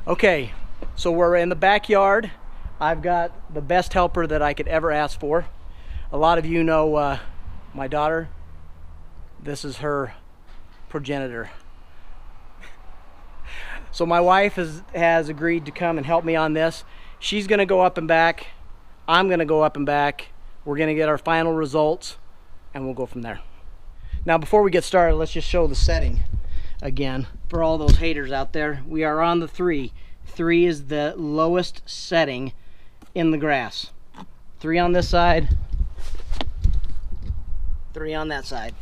Okay, so we're in the backyard. I've got the best helper that I could ever ask for. A lot of you know my daughter. This is her progenitor. So my wife has agreed to come and help me on this. She's gonna go up and back. I'm gonna go up and back. We're gonna get our final results and we'll go from there. Now before we get started, let's just show the setting again for all those haters out there. We are on the 3. 3 is the lowest setting in the grass. 3 on this side, 3 on that side.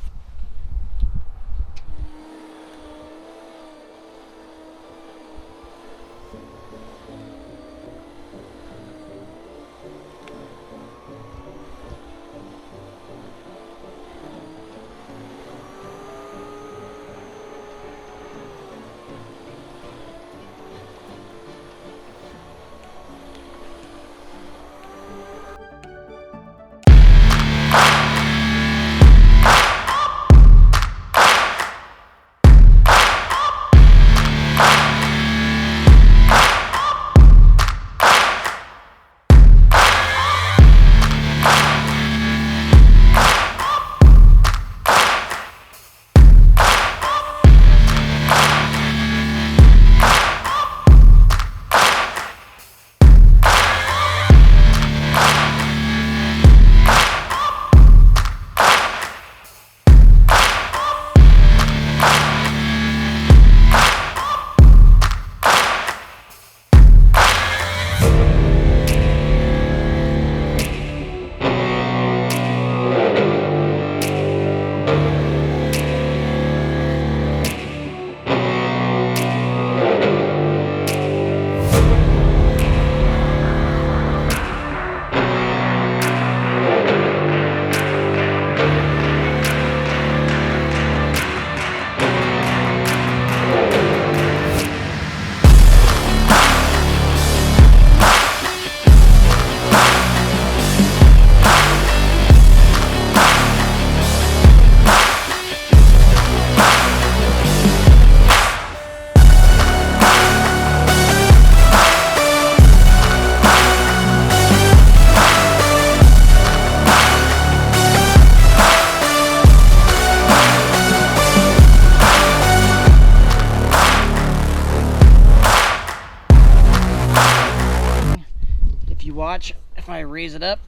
Watch, if I raise it up,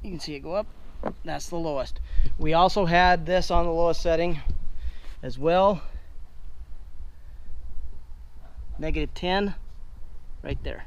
you can see it go up. That's the lowest. We also had this on the lowest setting as well. -10 right there.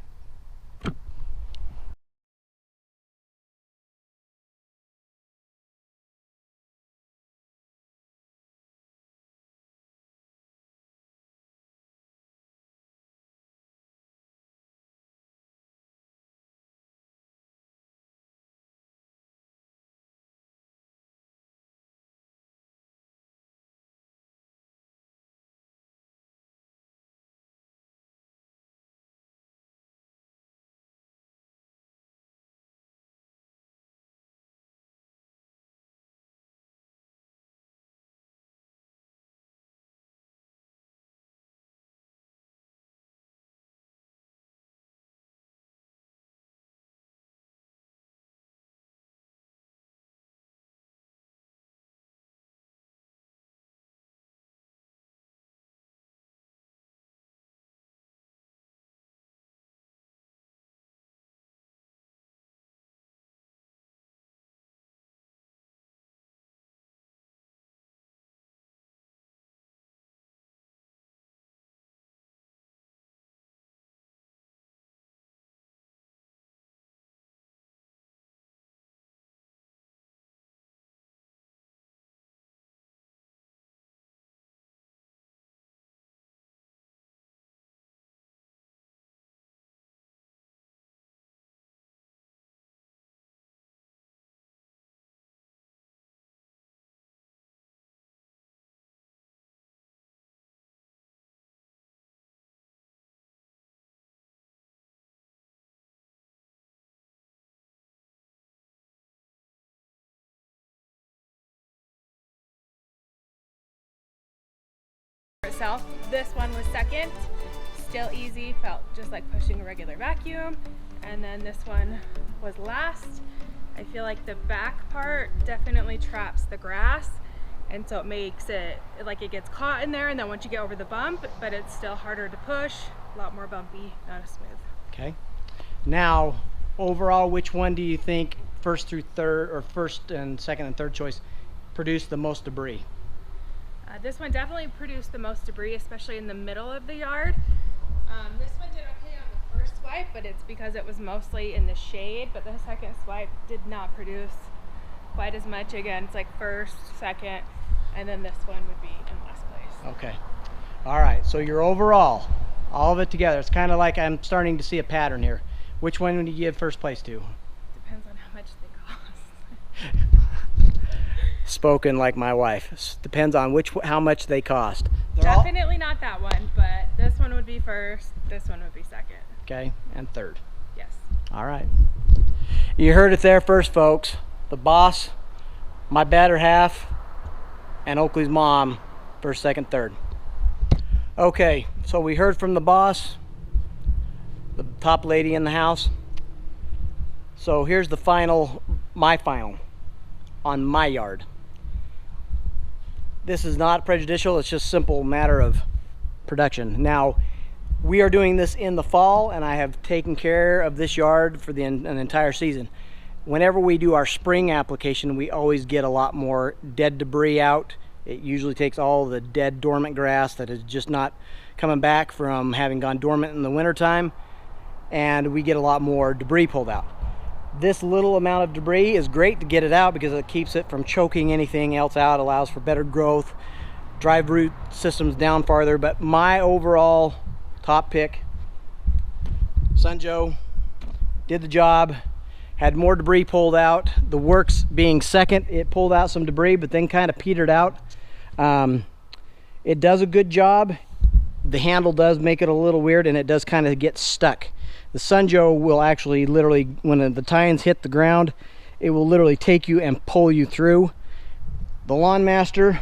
Itself. This one was second. still easy, felt just like pushing a regular vacuum. And then this one was last. I feel like the back part definitely traps the grass, and so it makes it like it gets caught in there, and then once you get over the bump, but it's still harder to push, a lot more bumpy, not as smooth. Okay. Now, overall, which one do you think first through third, or first and second and third choice, produced the most debris? This one definitely produced the most debris, especially in the middle of the yard. This one did okay on the first swipe, but it's because it was mostly in the shade, but the second swipe did not produce quite as much. Again, it's like first, second, and then this one would be in last place. Okay. All right, so your overall, all of it together, it's kind of like I'm starting to see a pattern here. Which one would you give first place to? Depends on how much they cost. Spoken like my wife. Depends on how much they cost. Definitely not that one, but this one would be first, this one would be second. Okay, and third. Yes. All right. You heard it there first, folks. The boss, my better half, and Oakley's mom, first, second, third. Okay, so we heard from the boss, the top lady in the house. So here's the final, my final, on my yard. This is not prejudicial, it's just a simple matter of production. Now, we are doing this in the fall, and I have taken care of this yard for an entire season. Whenever we do our spring application, we always get a lot more dead debris out. It usually takes all the dead dormant grass that is just not coming back from having gone dormant in the wintertime, and we get a lot more debris pulled out. This little amount of debris is great to get it out because it keeps it from choking anything else out, allows for better growth, drive root systems down farther. But my overall top pick, SunJoe, did the job, had more debris pulled out. The Worx being second, it pulled out some debris, but then kind of petered out. It does a good job. The handle does make it a little weird, and it does kind of get stuck. The SunJoe will actually literally, when the tines hit the ground, it will literally take you and pull you through. The Lawnmaster,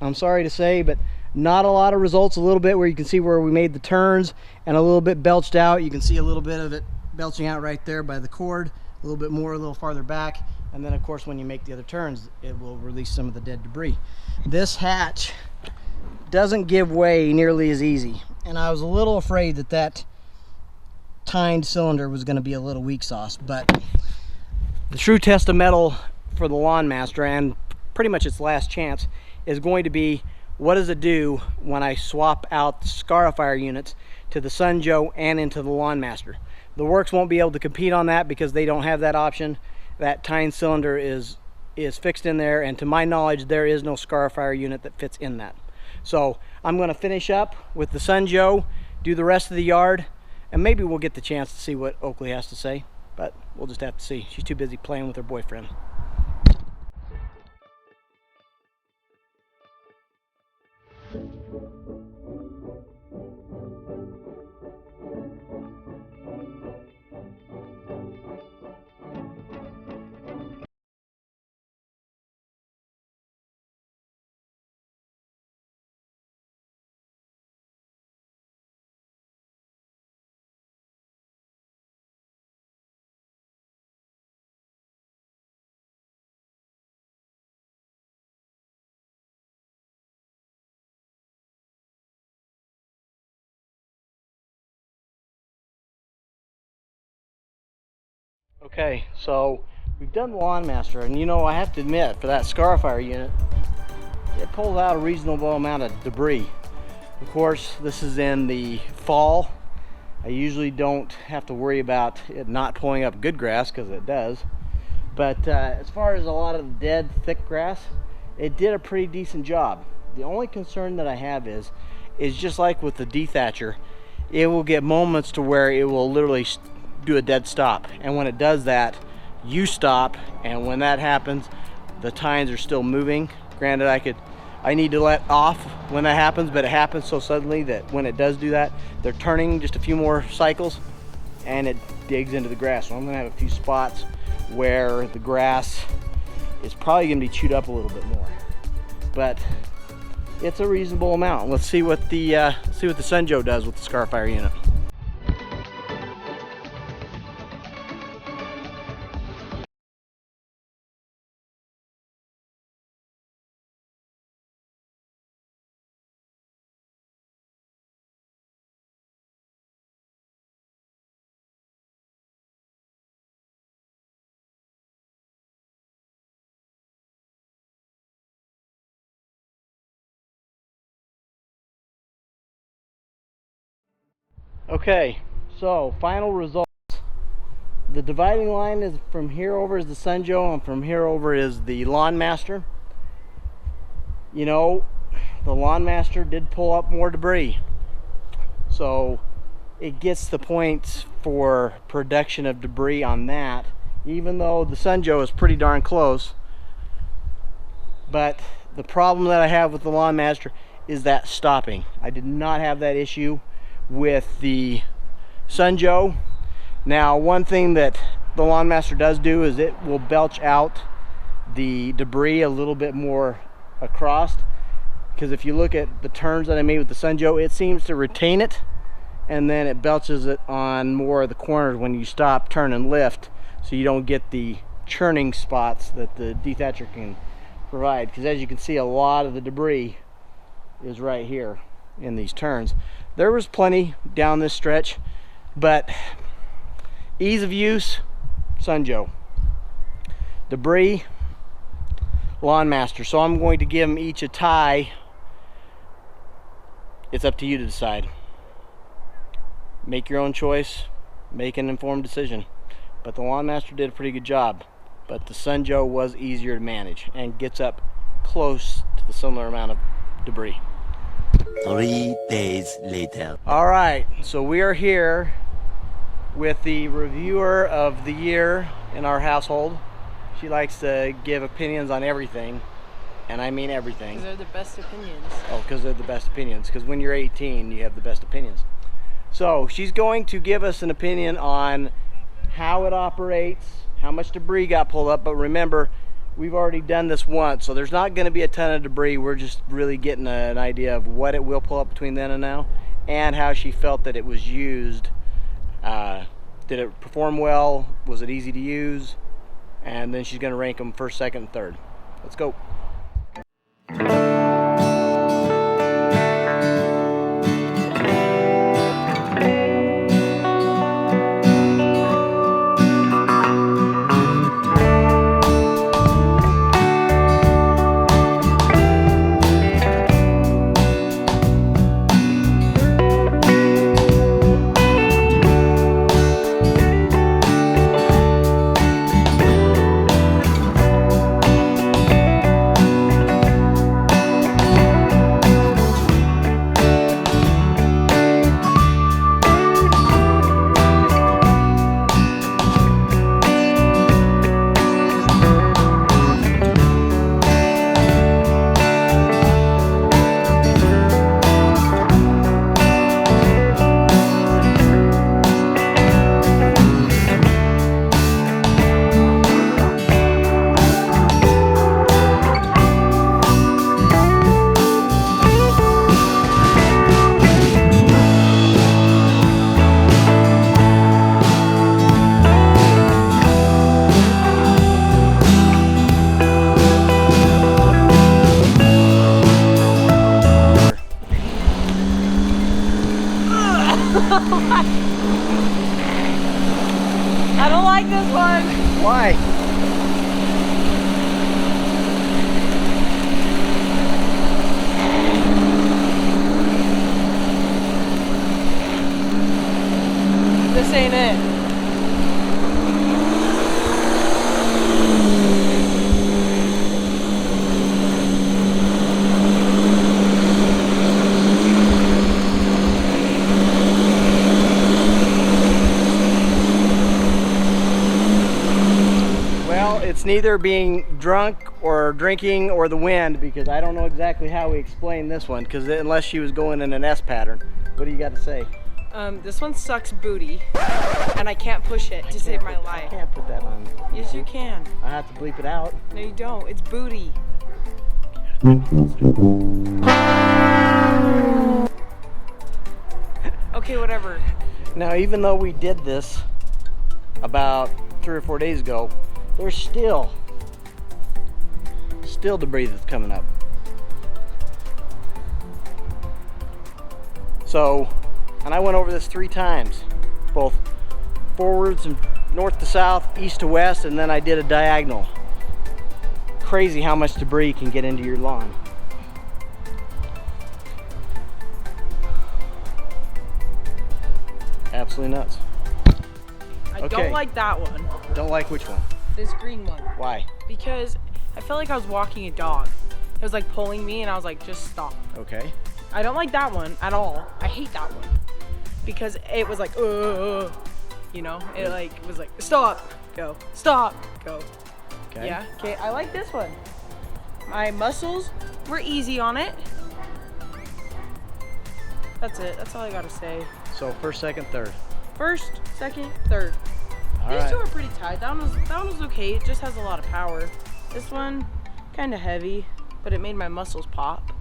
I'm sorry to say, but not a lot of results. A little bit where you can see where we made the turns, and a little bit belched out. You can see a little bit of it belching out right there by the cord, a little bit more a little farther back, and then of course when you make the other turns, it will release some of the dead debris. This hatch doesn't give way nearly as easy, and I was a little afraid that that tined cylinder was going to be a little weak sauce, but the true test of metal for the Lawnmaster, and pretty much its last chance, is going to be what does it do when I swap out the Scarifier units to the SunJoe and into the Lawnmaster. The Worx won't be able to compete on that because they don't have that option. That tined cylinder is fixed in there, and to my knowledge there is no Scarifier unit that fits in that. So I'm going to finish up with the SunJoe, do the rest of the yard, and maybe we'll get the chance to see what Oakley has to say, but we'll just have to see. She's too busy playing with her boyfriend. Okay, so we've done the Lawnmaster, and you know, I have to admit, for that Scarifier unit, it pulls out a reasonable amount of debris. Of course, this is in the fall. I usually don't have to worry about it not pulling up good grass, because it does. But as far as a lot of dead, thick grass, it did a pretty decent job. The only concern that I have is just like with the Dethatcher, it will get moments to where it will literally do a dead stop, and when it does that, you stop, and when that happens, the tines are still moving. Granted, I need to let off when that happens, but it happens so suddenly that when it does do that, they're turning just a few more cycles and it digs into the grass. So I'm gonna have a few spots where the grass is probably gonna be chewed up a little bit more, but it's a reasonable amount. Let's see what the SunJoe does with the Scarifier unit. Okay, so final results. The dividing line is from here over is the SunJoe, and from here over is the Lawnmaster. You know, the Lawnmaster did pull up more debris, so it gets the points for production of debris on that, even though the SunJoe is pretty darn close. But the problem that I have with the Lawnmaster is that stopping. I did not have that issue with the SunJoe. Now, one thing that the Lawnmaster does do is it will belch out the debris a little bit more across, because if you look at the turns that I made with the SunJoe, it seems to retain it, and then it belches it on more of the corners when you stop, turn, and lift, so you don't get the churning spots that the Dethatcher can provide. Because as you can see, a lot of the debris is right here in these turns. There was plenty down this stretch, but ease of use, SunJoe. Debris, Lawnmaster. So I'm going to give them each a tie. It's up to you to decide. Make your own choice, make an informed decision. But the Lawnmaster did a pretty good job. But the SunJoe was easier to manage and gets up close to the similar amount of debris. 3 days later. All right, so we are here with the reviewer of the year in our household. She likes to give opinions on everything, and I mean everything. Because they're the best opinions. Oh, because they're the best opinions. Because when you're 18, you have the best opinions. So she's going to give us an opinion on how it operates, how much debris got pulled up. But remember, we've already done this once, so there's not going to be a ton of debris. We're just really getting an idea of what it will pull up between then and now, and how she felt that it was used. Did it perform well? Was it easy to use? And then she's going to rank them first, second, and third. Let's go. I don't like this one. Why? This ain't it. It's neither being drunk or drinking or the wind, because I don't know exactly how we explain this one, because unless she was going in an S pattern. What do you got to say? This one sucks booty, and I can't push it to save my I life. can't put that on. Yes, you can. I have to bleep it out. No, you don't. It's booty. Okay, whatever. Now, even though we did this about 3 or 4 days ago, there's still debris that's coming up. So, and I went over this 3 times, both forwards and north to south, east to west, and then I did a diagonal. Crazy how much debris can get into your lawn. Absolutely nuts. I Okay. don't like that one. Don't like which one? This green one. Why? Because I felt like I was walking a dog. It was like pulling me and I was like, just stop. Okay. I don't like that one at all. I hate that one. Because it was like, you know? It like was like, stop, go, stop, go. Okay. Yeah, okay, I like this one. My muscles were easy on it. That's it, that's all I gotta say. So first, second, third. First, second, third. All These right. two are pretty tight. That one was okay. It just has a lot of power. This one, kind of heavy, but it made my muscles pop.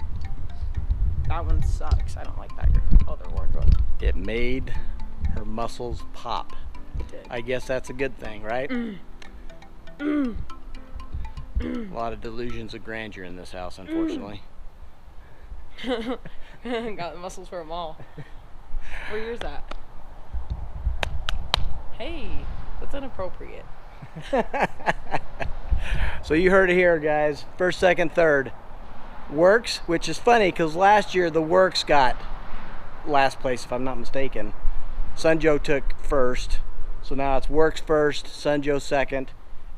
That one sucks. I don't like that other wardrobe. It made her muscles pop. It did. I guess that's a good thing, right? A lot of delusions of grandeur in this house, unfortunately. Got the muscles for them all. Where yours at? Hey, that's inappropriate. So you heard it here, guys. First, second, third. Worx, which is funny because last year the Worx got last place, if I'm not mistaken. SunJoe took first. So now it's Worx first, SunJoe second,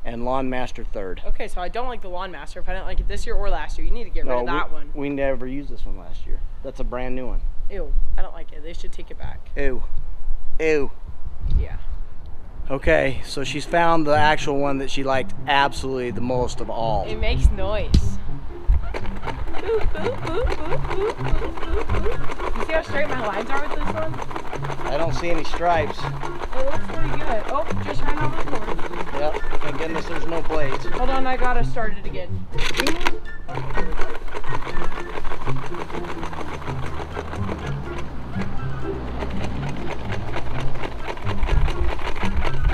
and Lawnmaster third. Okay, so I don't like the Lawnmaster. If I didn't like it this year or last year, you need to get rid of that one. We never used this one last year. That's a brand new one. Ew, I don't like it. They should take it back. Ew. Ew. Yeah. Okay, so she's found the actual one that she liked absolutely the most of all. It makes noise. You see how straight my lines are with this one? I don't see any stripes. It looks pretty good. Oh, just ran over the cord. Yep, thank goodness there's no blades. Hold on, I gotta start it again.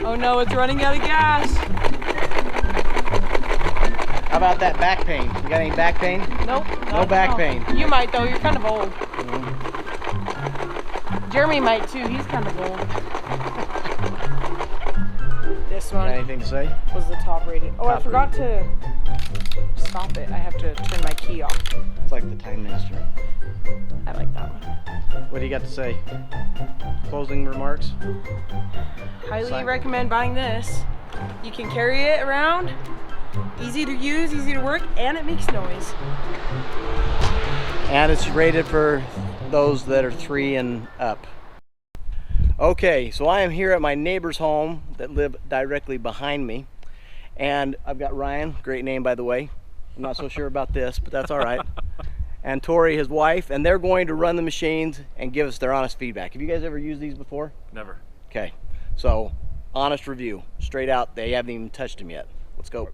Oh no, it's running out of gas. How about that back pain? You got any back pain? Nope. No back pain. You might though, you're kind of old. Jeremy might too, he's kind of old. This Got one anything to say? was the top rated. Oh, I Top forgot to stop it. I have to turn my key off. It's like the Time Master. I like that one. What do you got to say? Closing remarks? Highly Sign. recommend buying this. You can carry it around. Easy to use, easy to work, and it makes noise. And it's rated for those that are 3 and up. Okay, so I am here at my neighbor's home that live directly behind me. And I've got Ryan, great name by the way. I'm not so sure about this, but that's all right. And Tori, his wife, and they're going to run the machines and give us their honest feedback. Have you guys ever used these before? Never. Okay, so honest review, straight out. They haven't even touched them yet. Let's go.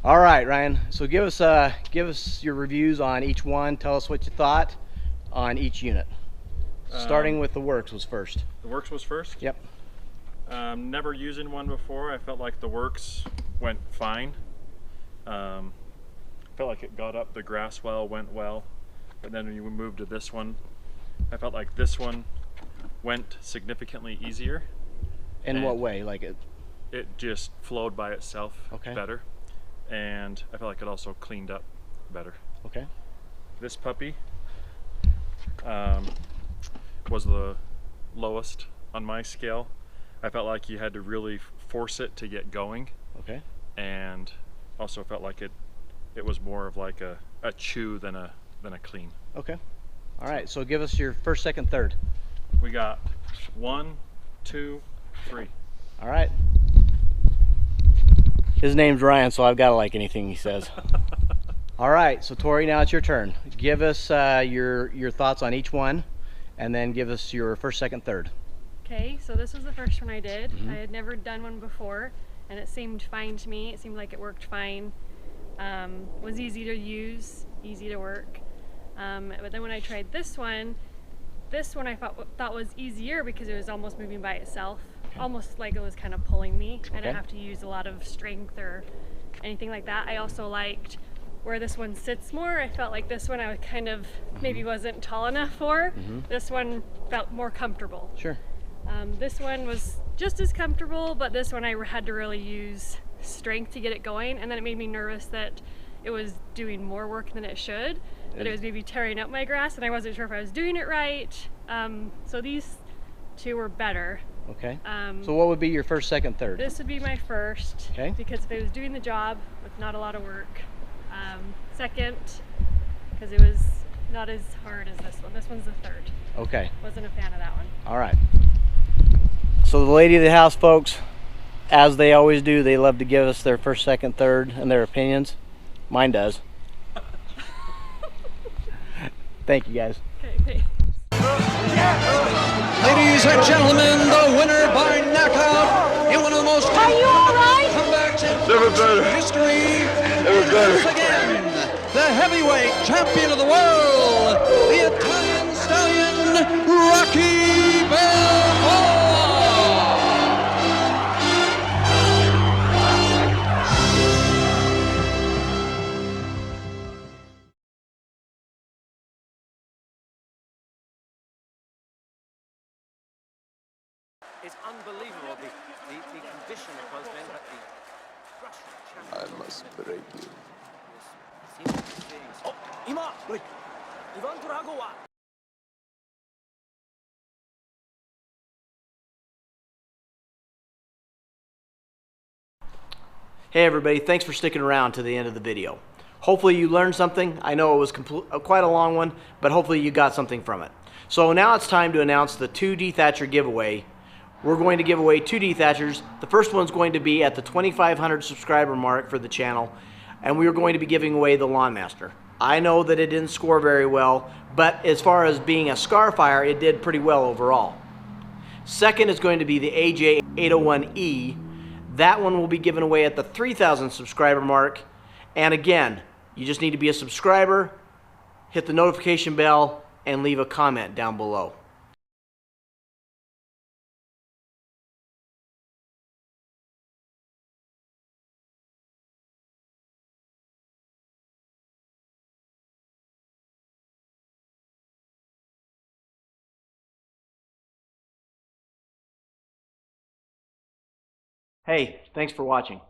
All right, Ryan. So give us your reviews on each one. Tell us what you thought on each unit. Starting with the Worx was first. The Worx was first? Yep. Never using one before. I felt like the Worx went fine. Felt like it got up the grass well, went well. But then when you moved to this one, I felt like this one went significantly easier. In what way? Like it just flowed by itself better. And I felt like it also cleaned up better. Okay. This puppy was the lowest on my scale. I felt like you had to really force it to get going. Okay. And also felt like it was more of like a chew than a clean. Okay. All right. So give us your first, second, third. We got 1, 2, 3. All right. His name's Ryan, so I've got to like anything he says. All right. So Tori, now it's your turn. Give us your thoughts on each one, and then give us your first, second, third. Okay, so this was the first one I did. I had never done one before, and it seemed fine to me. It seemed like it worked fine. Was easy to use, easy to work. But then when I tried this one I thought was easier because it was almost moving by itself. Okay. Almost like it was kind of pulling me. I didn't have to use a lot of strength or anything like that. I also liked where this one sits more. I felt like this one I was kind of maybe wasn't tall enough for. This one felt more comfortable. Sure. This one was just as comfortable, but this one I had to really use strength to get it going, and then it made me nervous that it was doing more work than it should, that it was maybe tearing up my grass, and I wasn't sure if I was doing it right. So these two were better. Okay. So what would be your first, second, third? This would be my first, because if it was doing the job with not a lot of work. Second, because it was not as hard as this one. This one's the third. Okay. Wasn't a fan of that one. All right. So the lady of the house, folks, as they always do, they love to give us their first, second, third, and their opinions. Mine does. Thank you, guys. Okay. Ladies and gentlemen, the winner by knockout in one of the most comebacks in history. Once again, the heavyweight champion of the world, the Italian stallion, Rocky Balboa. It's unbelievable the condition of both men, but the Russian champion. I must break you. Oh, Ima! Ivan Drago wa. Hey everybody, thanks for sticking around to the end of the video. Hopefully you learned something. I know it was quite a long one, but hopefully you got something from it. So now it's time to announce the 2 Dethatcher giveaway. We're going to give away 2 Dethatchers. The first one's going to be at the 2,500 subscriber mark for the channel, and we are going to be giving away the Lawnmaster. I know that it didn't score very well, but as far as being a Scarifier, it did pretty well overall. Second is going to be the AJ801E. That one will be given away at the 3,000 subscriber mark. And again, you just need to be a subscriber, hit the notification bell, and leave a comment down below. Hey, thanks for watching.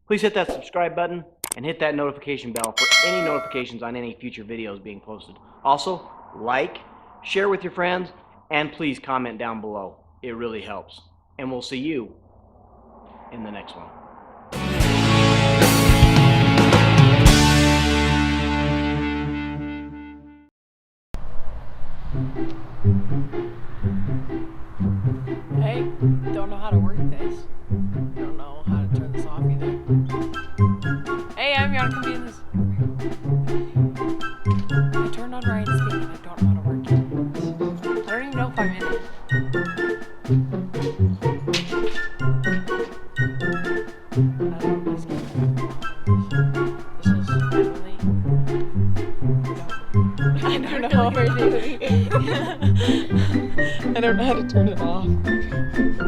Please hit that subscribe button and hit that notification bell for any notifications on any future videos being posted. Also, like, share with your friends, and please comment down below. It really helps. And we'll see you in the next one. Hey, don't know how to work this. Don't know how to turn this off either. Hey, I'm gonna come be in this. I turned on Ryan's thing and I don't know how to work it. I don't even know if I'm in it. I don't know if this game. don't know how to turn it off.